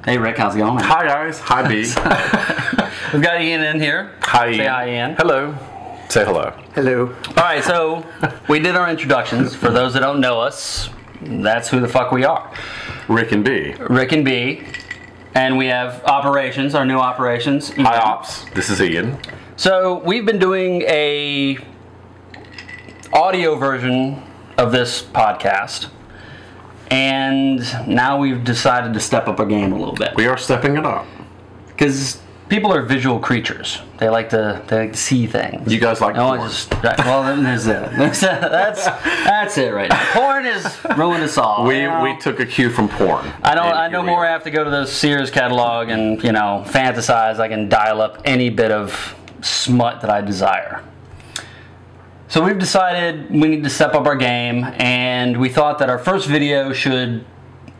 Hey Rick, how's it going, man? Hi guys. Hi B. We've got Ian in here. Hi Ian. Say hi, Ian. Hello. Say hello. Hello. Alright, so we did our introductions. For those that don't know us, that's who the fuck we are. Rick and B. Rick and B. And we have operations, our new operations. Ian. Hi Ops. This is Ian. So we've been doing a audio version of this podcast. And now we've decided to step up our game a little bit. We are stepping it up. Because people are visual creatures. They like to see things. You guys like porn. Well, then there's it. That's it right now. Porn has ruined us all. We took a cue from porn. I no more have to go to the Sears catalog and, fantasize I can dial up any bit of smut that I desire. So we've decided we need to step up our game, and we thought that our first video should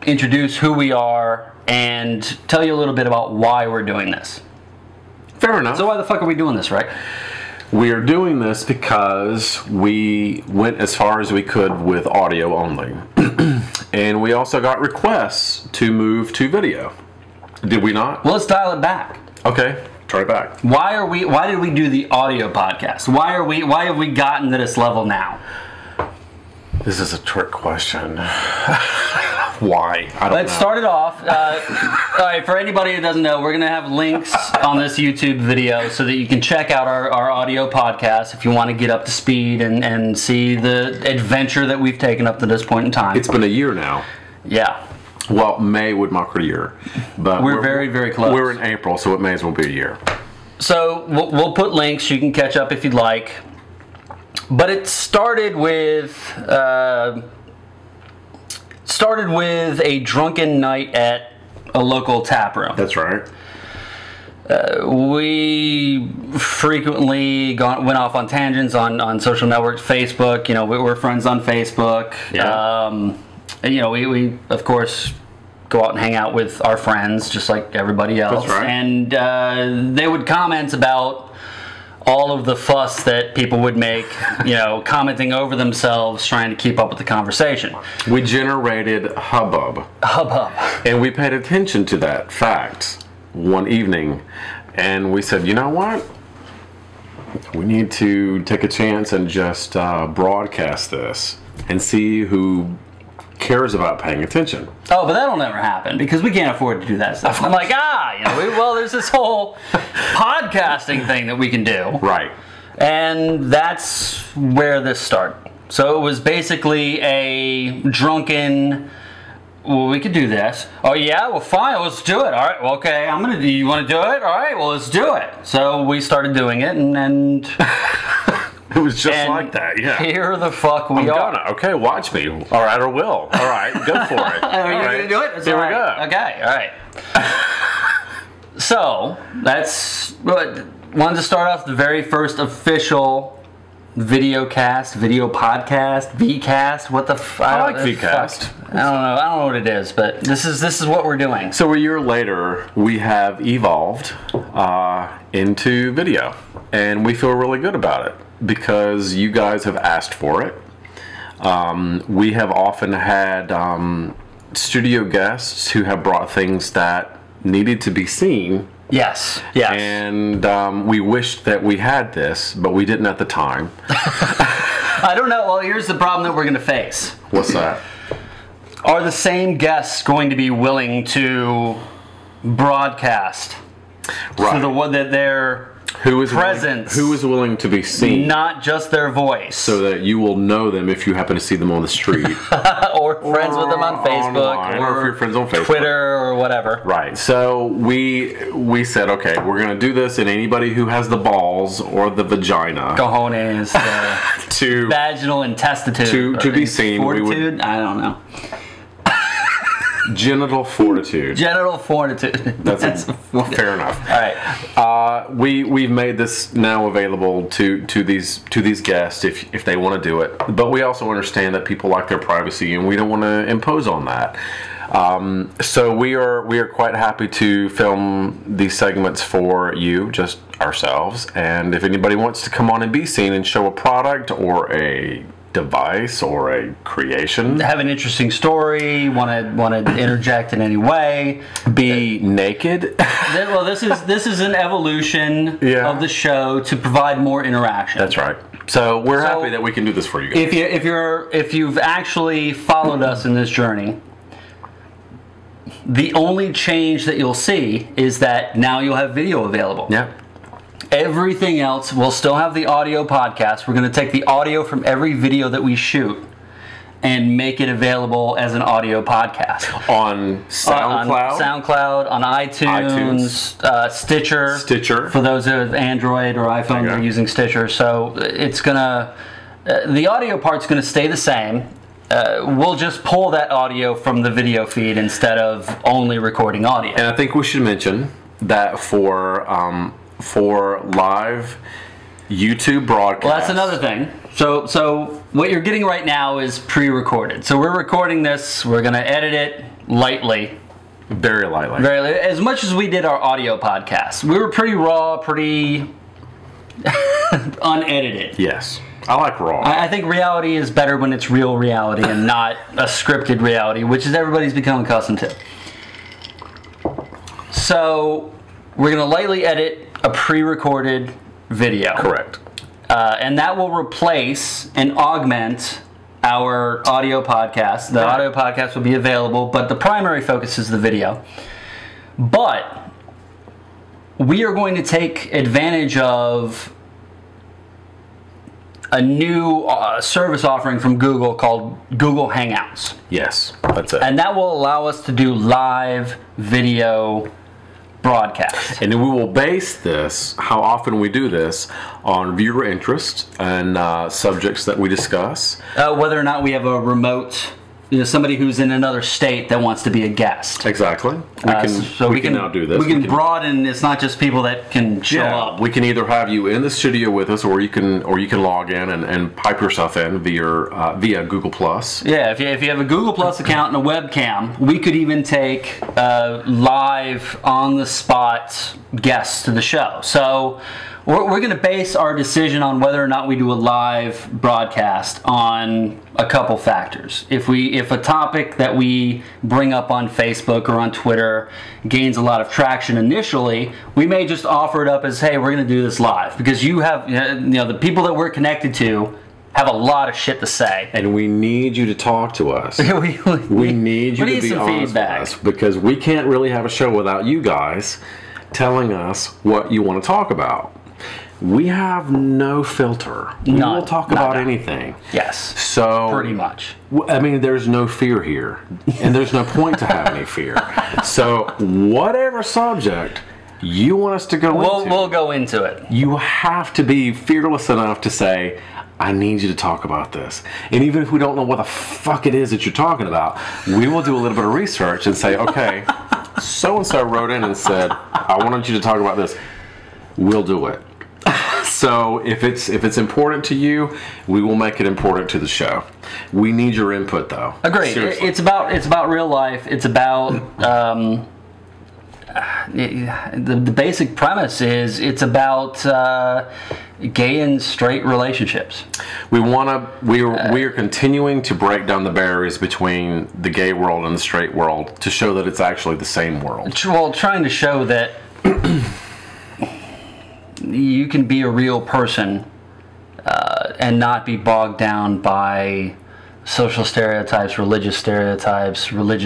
introduce who we are and tell you a little bit about why we're doing this. Fair enough. So why the fuck are we doing this, Rick? We are doing this because we went as far as we could with audio only. And we also got requests to move to video. Did we not? Well, let's dial it back. Okay. Try it back. Why did we do the audio podcast? Why have we gotten to this level now? This is a trick question. Why? I don't know. Let's start it off. All right, for anybody who doesn't know, we're going to have links on this YouTube video so that you can check out our audio podcast if you want to get up to speed and see the adventure that we've taken up to this point in time. It's been a year now. Yeah. Well, May would mark a year, but we're very, very close. We're in April, so it may as well be a year. So we'll put links. You can catch up if you'd like. But it started with a drunken night at a local tap room. That's right. We frequently went off on tangents on social networks, Facebook. We're friends on Facebook. Yeah. We of course go out and hang out with our friends just like everybody else. That's right. And they would comment about all of the fuss that people would make, commenting over themselves, trying to keep up with the conversation. We generated hubbub. And we paid attention to that fact one evening, and we said, you know what? We need to take a chance and just broadcast this and see who cares about paying attention. Oh, but that'll never happen because we can't afford to do that stuff. I'm like, there's this whole podcasting thing that we can do. Right. And that's where this started. So it was basically a drunken, well, we could do this. Oh yeah, well fine, let's do it. All right, well, okay, you want to do it? All right, well, let's do it. So we started doing it, and it was just like that, yeah. Here the fuck we are. Okay, watch me. All right, or will. All right, go for it. Are you going to do it? It's Here we go. Okay, all right. So, wanted to start off the very first official video podcast, Vcast. What the I like Vcast. I don't know what it is, but this is what we're doing. So a year later, we have evolved into video, and we feel really good about it because you guys have asked for it. We have often had studio guests who have brought things that needed to be seen. Yes. And we wished that we had this, but we didn't at the time. I don't know. Well, here's the problem that we're going to face. What's that? Are the same guests going to be willing to broadcast? Right. So the one that their presence, who is willing to be seen, not just their voice, so that you will know them if you happen to see them on the street, or friends with them on Facebook, online, or if you're friends on Facebook, Twitter, or whatever. Right. So we said, okay, we're going to do this, and anybody who has the balls or the vagina, cojones, to vaginal intestitude, to be seen, fortitude. I don't know. Genital fortitude. Genital fortitude. That's fair enough. All right. We've made this now available to these guests if they want to do it, but we also understand that people like their privacy, and we don't want to impose on that. So we are quite happy to film these segments for you, just ourselves. And if anybody wants to come on and be seen and show a product or a device or a creation, have an interesting story, want to interject in any way, be naked. Well, this is an evolution of the show to provide more interaction. That's right. So we're happy that we can do this for you guys. If you've actually followed us in this journey, the only change that you'll see is that now you'll have video available. Yeah. Everything else, we'll still have the audio podcast. We're going to take the audio from every video that we shoot and make it available as an audio podcast. On SoundCloud? On iTunes. Stitcher. For those that have Android or iPhone, they're using Stitcher. So it's going to... the audio part's going to stay the same. We'll just pull that audio from the video feed instead of only recording audio. And I think we should mention that for live YouTube broadcast. Well, that's another thing. So what you're getting right now is pre-recorded. So we're recording this. We're going to edit it lightly. Very lightly. Very lightly. As much as we did our audio podcast. We were pretty raw, pretty unedited. Yes. I like raw. I think reality is better when it's real reality and not a scripted reality, which is everybody's become accustomed to. So we're going to lightly edit a pre-recorded video. Correct. And that will replace and augment our audio podcast. The audio podcast will be available, but the primary focus is the video. But we are going to take advantage of a new service offering from Google called Google Hangouts. Yes, that's it. And that will allow us to do live video broadcast. And we will base this, how often we do this, on viewer interest and subjects that we discuss. Whether or not we have a remote, somebody who's in another state that wants to be a guest. Exactly. We can now do this. We can broaden. It's not just people that can show up. We can either have you in the studio with us, or you can log in and pipe yourself in via Google Plus. Yeah, if you have a Google Plus account and a webcam, we could even take live on the spot guests to the show. So we're going to base our decision on whether or not we do a live broadcast on a couple factors. If a topic that we bring up on Facebook or on Twitter gains a lot of traction initially, we may just offer it up as, hey, we're going to do this live, because you have, the people that we're connected to have a lot of shit to say, and we need you to talk to us. we need you to be honest with us, because we can't really have a show without you guys telling us what you want to talk about. We have no filter. We will talk about anything. Yes. So pretty much. I mean, there's no fear here, and there's no point to have any fear. So whatever subject you want us to go into, we'll go into it. You have to be fearless enough to say, I need you to talk about this. And even if we don't know what the fuck it is that you're talking about, we will do a little bit of research and say, okay, so-and-so wrote in and said, I wanted you to talk about this. We'll do it. So if it's important to you, we will make it important to the show. We need your input, though. Agreed. Seriously. It's about real life. It's about the basic premise is it's about gay and straight relationships. We are continuing to break down the barriers between the gay world and the straight world to show that it's actually the same world. Well, trying to show that you can be a real person and not be bogged down by social stereotypes, religious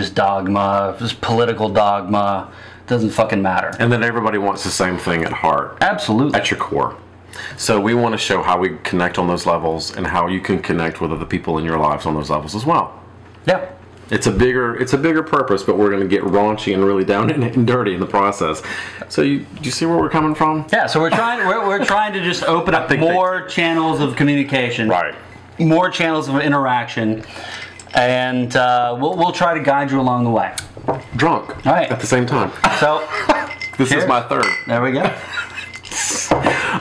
dogma, just political dogma. Doesn't fucking matter. And then everybody wants the same thing at heart. Absolutely. At your core. So we want to show how we connect on those levels and how you can connect with other people in your lives on those levels as well. Yeah. It's a bigger purpose, but we're going to get raunchy and really down and dirty in the process. So you see where we're coming from? Yeah. So we're trying to just open up more channels of communication, right? More channels of interaction, and we'll try to guide you along the way. Drunk. All right. At the same time. So this is my third. There we go.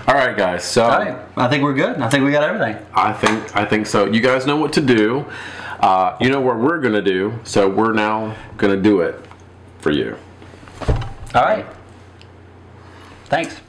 All right, guys. So all right. I think we're good. I think we got everything. I think so. You guys know what to do. You know what we're going to do, so we're now going to do it for you. All right. Thanks.